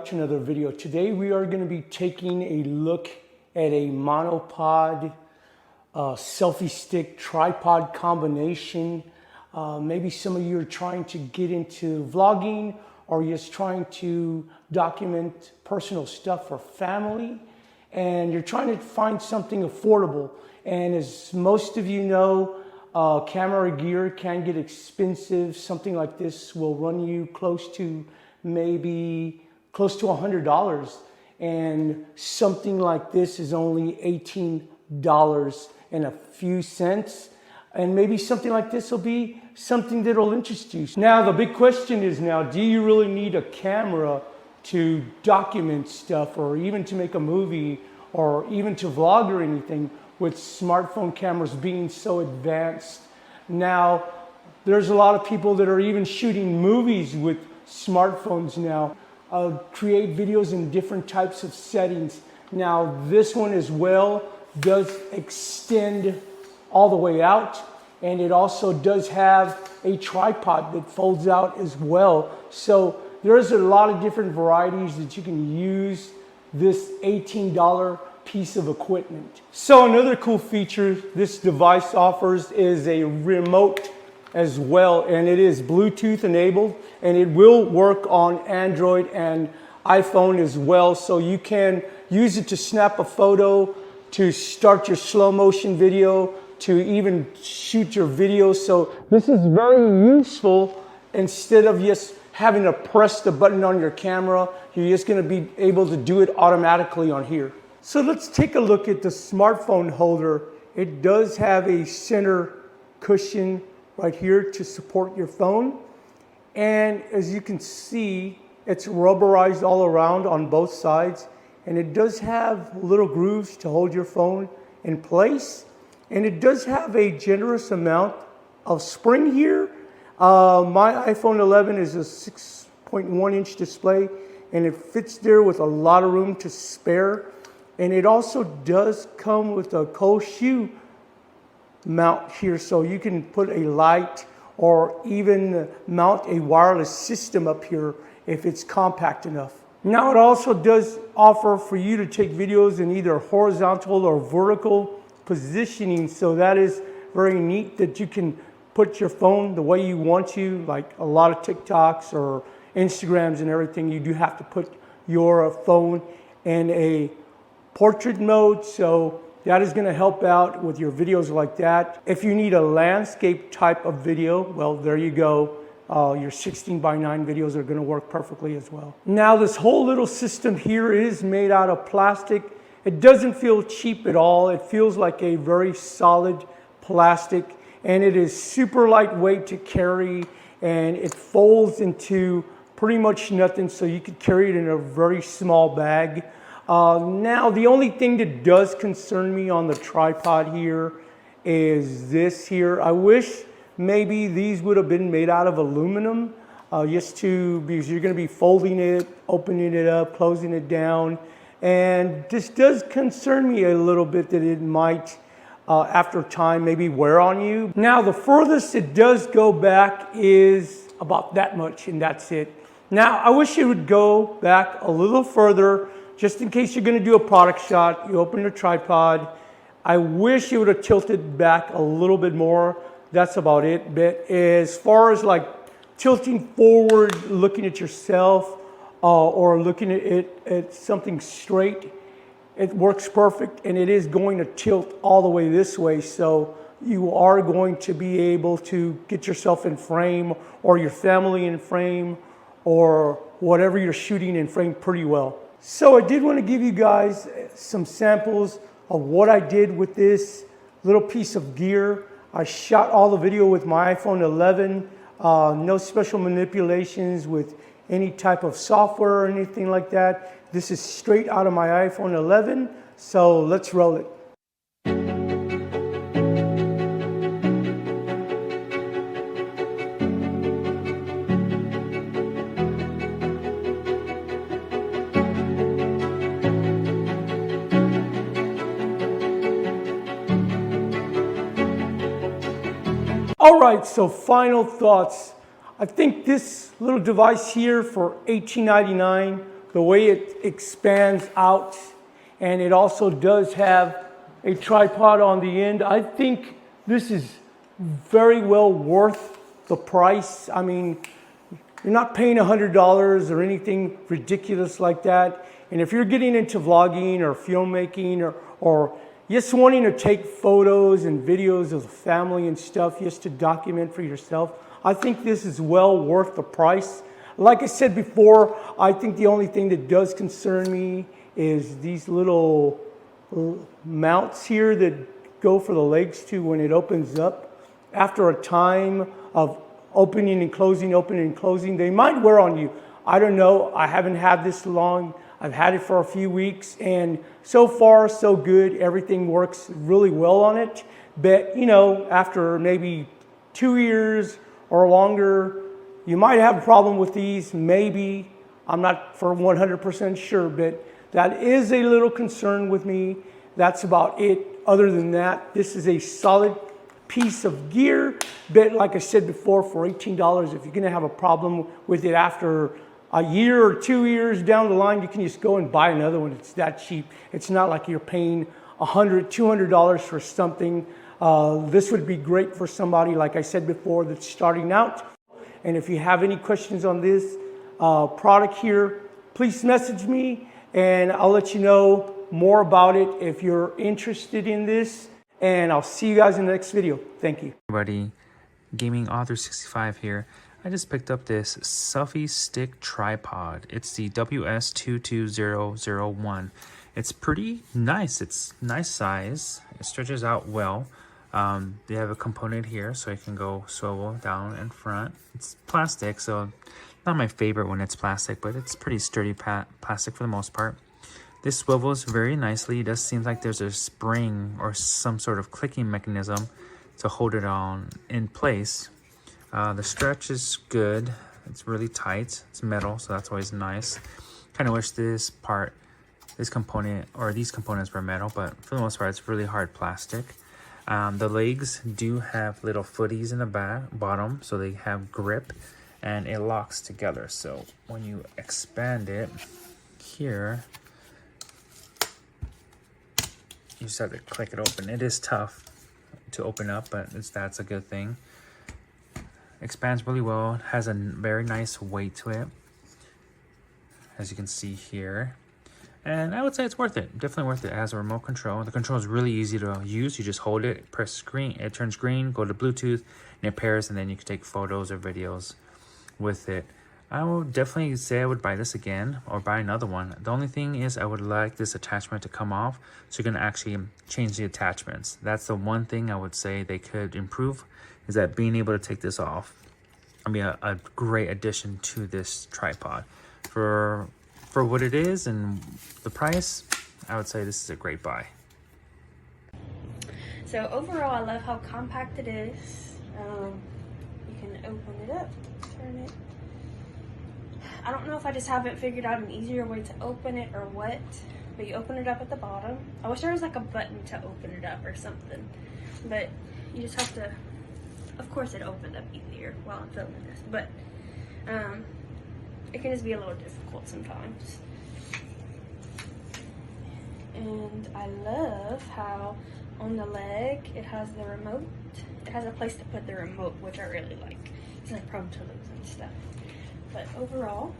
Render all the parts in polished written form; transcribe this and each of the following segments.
back to another video. Today we are going to be taking a look at a Monopod selfie stick tripod combination. Maybe some of you are trying to get into vlogging or just trying to document personal stuff for family, and you're trying to find something affordable. And as most of you know, camera gear can get expensive. Something like this will run you close to $100, and something like this is only $18 and a few cents. And maybe something like this will be something that will interest you. Now the big question is, now, do you really need a camera to document stuff, or even to make a movie, or even to vlog or anything, with smartphone cameras being so advanced? Now, there's a lot of people that are even shooting movies with smartphones now, create videos in different types of settings. Now, this one as well does extend all the way out, and it also does have a tripod that folds out as well. So there's a lot of different varieties that you can use this $18 piece of equipment. So another cool feature this device offers is a remote as well, and it is Bluetooth enabled, and it will work on Android and iPhone as well. So you can use it to snap a photo, to start your slow motion video, to even shoot your video. So this is very useful. Instead of just having to press the button on your camera, you're just going to be able to do it automatically on here. So let's take a look at the smartphone holder. It does have a center cushion right here to support your phone. And as you can see, it's rubberized all around on both sides. And it does have little grooves to hold your phone in place. And it does have a generous amount of spring here. My iPhone 11 is a 6.1 inch display, and it fits there with a lot of room to spare. And it also does come with a cold shoe mount here, so you can put a light or even mount a wireless system up here if it's compact enough. Now it also does offer for you to take videos in either horizontal or vertical positioning, so that is very neat, that you can put your phone the way you want to. Like a lot of TikToks or Instagrams and everything, you do have to put your phone in a portrait mode, so that is going to help out with your videos like that. If you need a landscape type of video, well, there you go. Your 16:9 videos are going to work perfectly as well. Now this whole little system here is made out of plastic. It doesn't feel cheap at all. It feels like a very solid plastic, and it is super lightweight to carry, and it folds into pretty much nothing, so you could carry it in a very small bag. Now, the only thing that does concern me on the tripod here is this here. I wish maybe these would have been made out of aluminum, because you're going to be folding it, opening it up, closing it down. And this does concern me a little bit that it might, after time, maybe wear on you. Now, the furthest it does go back is about that much, and that's it. Now, I wish it would go back a little further, just in case you're going to do a product shot. You open your tripod. I wish it would have tilted back a little bit more. That's about it. But as far as like tilting forward, looking at yourself, or looking at it at something straight, it works perfect, and it is going to tilt all the way this way, so you are going to be able to get yourself in frame, or your family in frame, or whatever you're shooting in frame pretty well. So I did want to give you guys some samples of what I did with this little piece of gear. I shot all the video with my iPhone 11, no special manipulations with any type of software or anything like that. This is straight out of my iPhone 11, so let's roll it. All right, so final thoughts. I think this little device here for $18.99 the way it expands out, and it also does have a tripod on the end. I think this is very well worth the price. I mean, you're not paying $100 or anything ridiculous like that. And if you're getting into vlogging or filmmaking or just wanting to take photos and videos of the family and stuff just to document for yourself, I think this is well worth the price. Like I said before, I think the only thing that does concern me is these little mounts here that go for the legs too when it opens up. After a time of opening and closing, they might wear on you. I don't know. I haven't had this long. I've had it for a few weeks, and so far so good. Everything works really well on it. But you know, after maybe 2 years or longer, you might have a problem with these. Maybe. I'm not for 100% sure, but that is a little concern with me. That's about it. Other than that, this is a solid piece of gear. But like I said before, for $18, if you're going to have a problem with it after a year or 2 years down the line, you can just go and buy another one. It's that cheap. It's not like you're paying $100, $200 for something. This would be great for somebody, like I said before, that's starting out. And if you have any questions on this product here, please message me and I'll let you know more about it if you're interested in this. And I'll see you guys in the next video. Thank you. Everybody, Gaming Author 65 here. I just picked up this Selfie stick tripod. It's the WS22001. It's pretty nice. It's nice size. It stretches out well. They have a component here so it can go swivel down and front. It's plastic, so not my favorite when it's plastic, but it's pretty sturdy plastic for the most part. This swivels very nicely. It does seem like there's a spring or some sort of clicking mechanism to hold it on in place. The stretch is good. It's really tight. It's metal, so that's always nice. Kind of wish this component or these components were metal, but for the most part, it's really hard plastic. The legs do have little footies in the bottom, so they have grip, and it locks together. So when you expand it here, you just have to click it open. It is tough to open up, but that's a good thing. Expands really well. It has a very nice weight to it, as you can see here. And I would say it's worth it. Definitely worth it. It has a remote control. The control is really easy to use. You just hold it, press screen, it turns green, go to Bluetooth, and it pairs, and then you can take photos or videos with it. I would definitely say I would buy this again or buy another one. The only thing is I would like this attachment to come off so you can actually change the attachments. That's the one thing I would say they could improve, is that being able to take this off. I mean, a great addition to this tripod. For what it is and the price, I would say this is a great buy. So overall, I love how compact it is. You can open it up, turn it. I don't know if I just haven't figured out an easier way to open it or what, but you open it up at the bottom. I wish there was like a button to open it up or something, but you just have to, of course it opened up easier while I'm filming this, but it can just be a little difficult sometimes. And I love how on the leg it has the remote. It has a place to put the remote, which I really like. It's like prone to lose and stuff. But overall,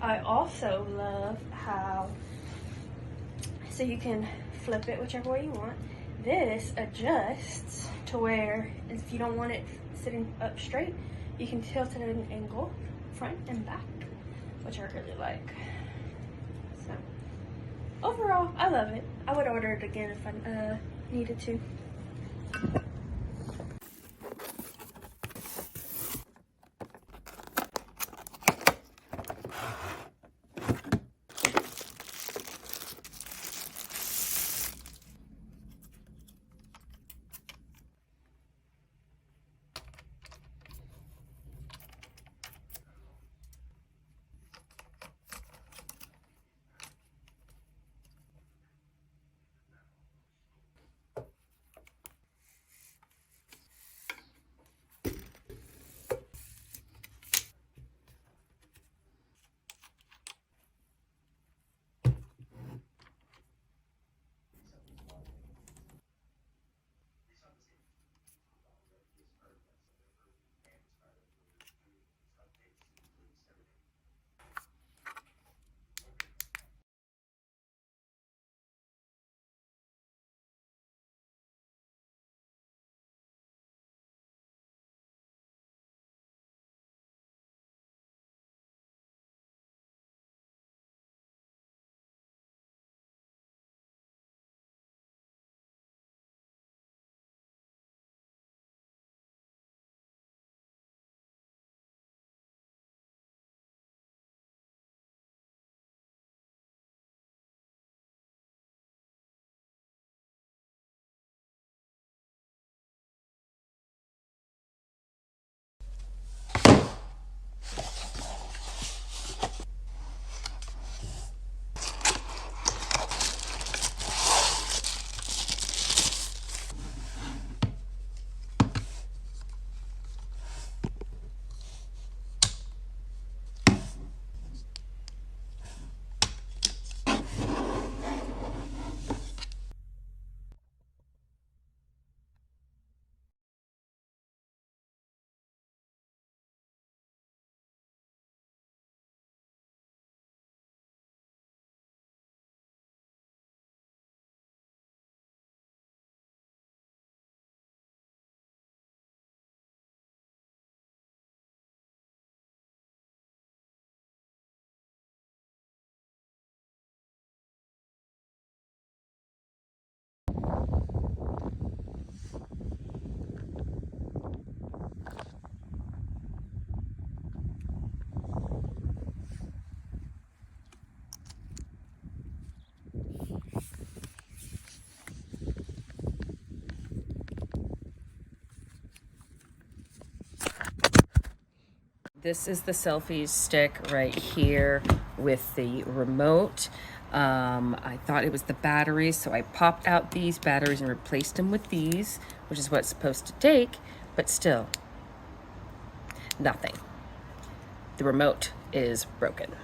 I also love how, so you can flip it whichever way you want. This adjusts to where if you don't want it sitting up straight, you can tilt it at an angle, front and back, which I really like. So overall, I love it. I would order it again if I needed to. This is the Selfie stick right here with the remote. I thought it was the batteries, so I popped out these batteries and replaced them with these, which is what it's supposed to take, but still, nothing. The remote is broken.